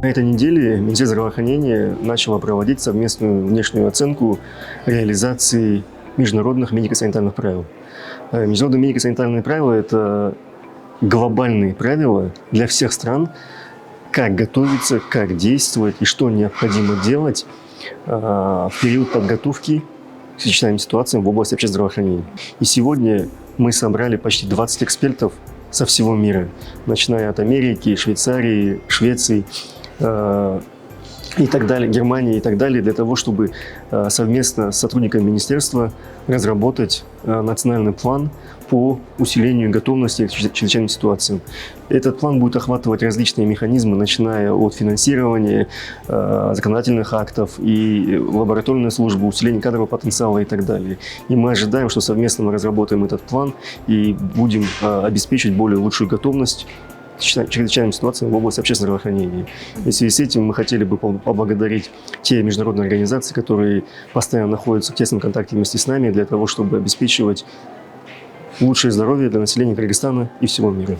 На этой неделе Министерство здравоохранения начало проводить совместную внешнюю оценку реализации международных медико-санитарных правил. Международные медико-санитарные правила – это глобальные правила для всех стран, как готовиться, как действовать и что необходимо делать в период подготовки к чрезвычайным ситуациям в области общественного здравоохранения. И сегодня мы собрали почти 20 экспертов со всего мира, начиная от Америки, Швейцарии, Швеции и так далее, Германии и так далее, для того, чтобы совместно с сотрудниками министерства разработать национальный план по усилению готовности к чрезвычайным ситуациям. Этот план будет охватывать различные механизмы, начиная от финансирования, законодательных актов и лабораторной службы, усиления кадрового потенциала и так далее. И мы ожидаем, что совместно мы разработаем этот план и будем обеспечить более лучшую готовность к чрезвычайным ситуациям в области общественного здравоохранения. И в связи с этим мы хотели бы поблагодарить те международные организации, которые постоянно находятся в тесном контакте вместе с нами для того, чтобы обеспечивать лучшее здоровье для населения Кыргызстана и всего мира.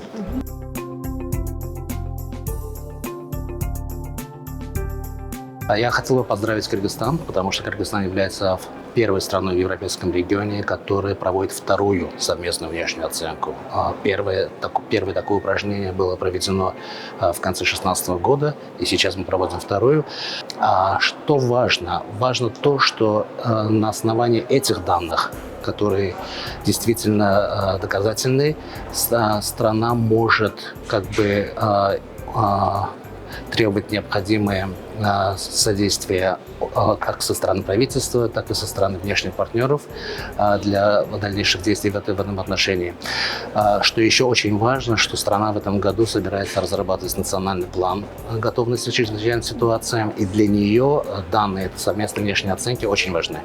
Я хотел бы поздравить Кыргызстан, потому что Кыргызстан является первой страной в европейском регионе, которая проводит вторую совместную внешнюю оценку. Первое такое упражнение было проведено в конце 2016 года, и сейчас мы проводим вторую. Что важно? Важно то, что на основании этих данных, которые действительно доказательны, страна может требовать необходимое содействие как со стороны правительства, так и со стороны внешних партнеров для дальнейших действий в этом отношении. Что еще очень важно, что страна в этом году собирается разрабатывать национальный план готовности к чрезвычайным ситуациям, и для нее данные совместной внешней оценки очень важны.